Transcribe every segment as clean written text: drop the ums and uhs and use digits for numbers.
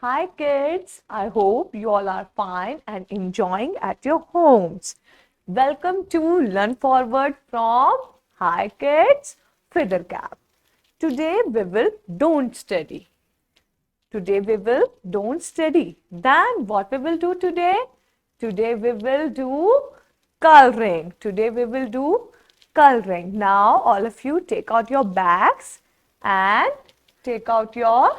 Hi kids, I hope you all are fine and enjoying at your homes. Welcome to Learn Forward from Hi Kids Feather Cap. Today we will don't study. Today we will don't study. Then what we will do today? Today we will do coloring. Today we will do coloring. Now all of you take out your bags and take out your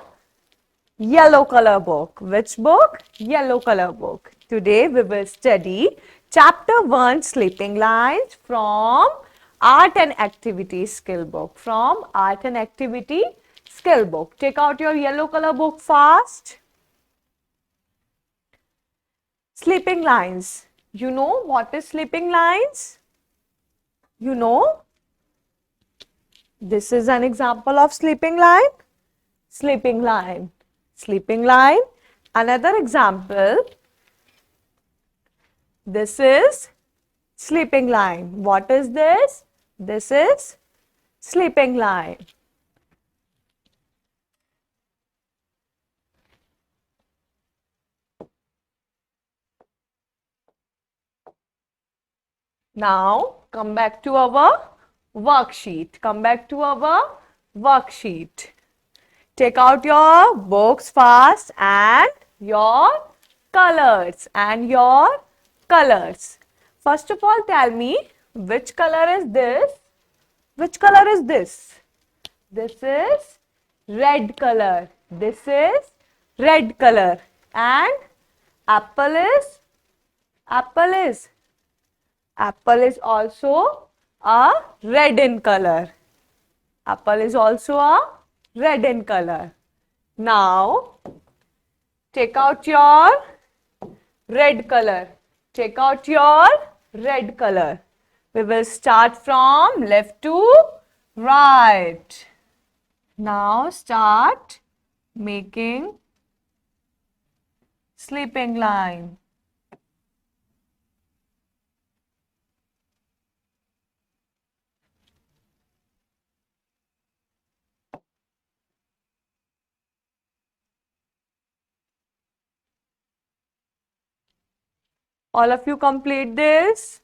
yellow color book. Which book? Yellow color book. Today we will study chapter 1 sleeping lines from art and activity skill book. From art and activity skill book. Take out your yellow color book fast. Sleeping lines. You know what is sleeping lines? You know? This is an example of sleeping line. Sleeping line. Sleeping line. Another example. This is sleeping line. What is this? This is sleeping line. Now come back to our worksheet. Come back to our worksheet. Take out your books fast and your colors First of all, tell me which color is this? Which color is this? This is red color. This is red color. And apple is apple is also a red in color. Apple is also a red in color. Now, take out your red color. Take out your red color. We will start from left to right. Now, start making sleeping line. All of you complete this.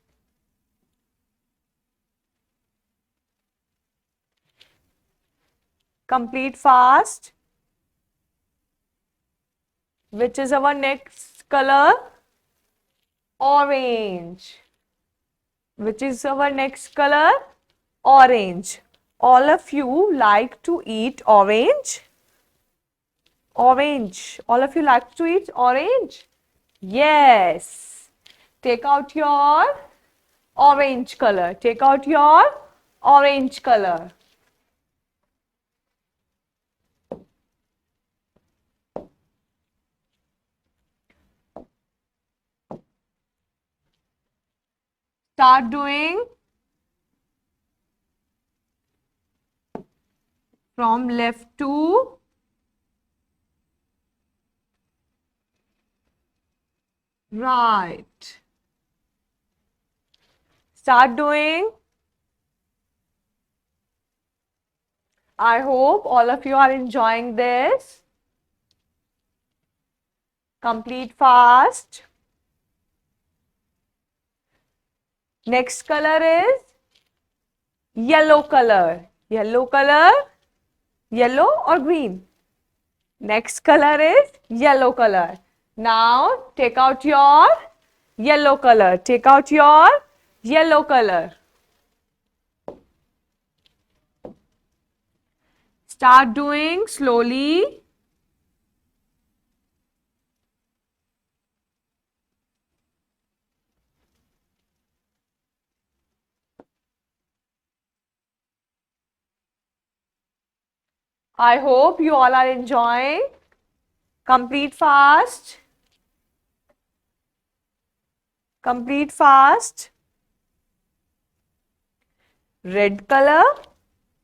Complete fast. Which is our next color? Orange. Which is our next color? Orange. All of you like to eat orange? Orange. All of you like to eat orange? Yes. Take out your orange color. Take out your orange color. Start doing from left to right. Start doing. I hope all of you are enjoying this. Complete fast. Next color is yellow color. Yellow color. Yellow or green? Next color is yellow color. Now take out your yellow color. Take out your yellow color. Start doing slowly. I hope you all are enjoying. Complete fast. Complete fast. Red color,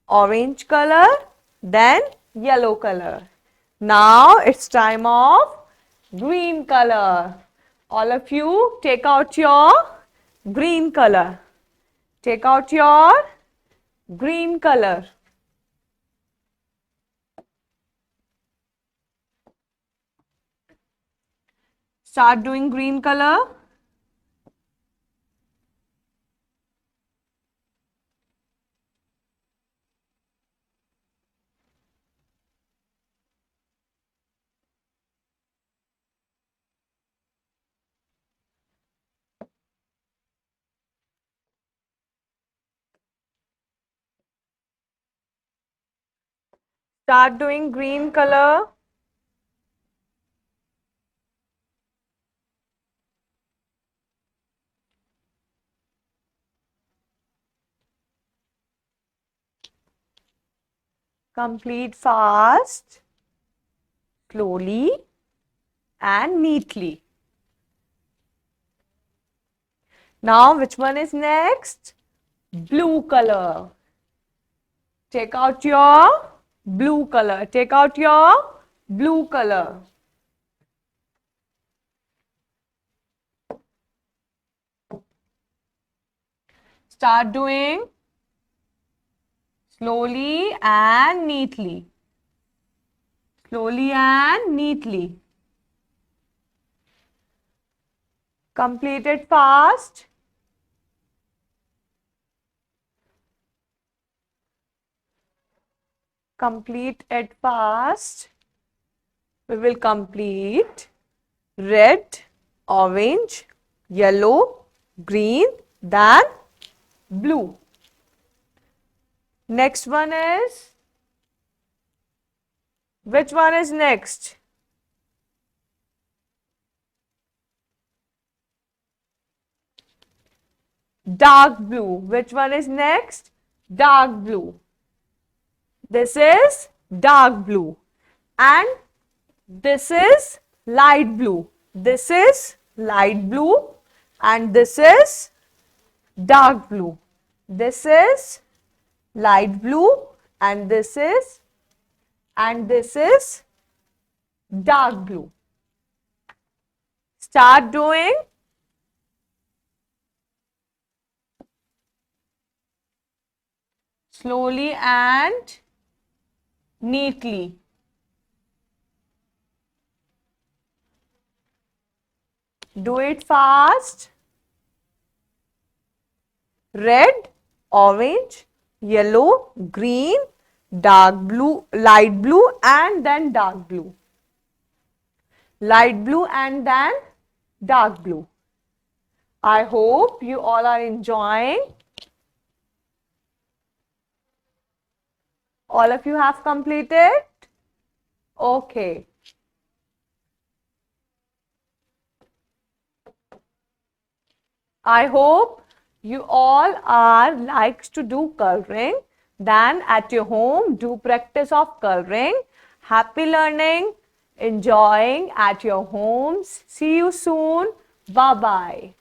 orange color, then yellow color. Now it's time of green color. All of you take out your green color. Take out your green color. Start doing green color. Start doing green color. Complete fast, slowly and neatly. Now which one is next? Blue color. Take out your blue color. Take out your blue color. Start doing slowly and neatly. Slowly and neatly. Complete it fast. Complete it fast. We will complete red, orange, yellow, green, then blue. Next one is, which one is next? Dark blue. Which one is next? Dark blue. This is dark blue. And this is light blue. This is light blue. And this is dark blue. This is light blue. And this is dark blue. Start doing slowly and neatly. Do it fast. Red, orange, yellow, green, dark blue, light blue and then dark blue. Light blue and then dark blue. I hope you all are enjoying. All of you have completed? Okay. I hope you all are likes to do coloring. Then at your home, do practice of coloring. Happy learning, enjoying at your homes. See you soon. Bye-bye.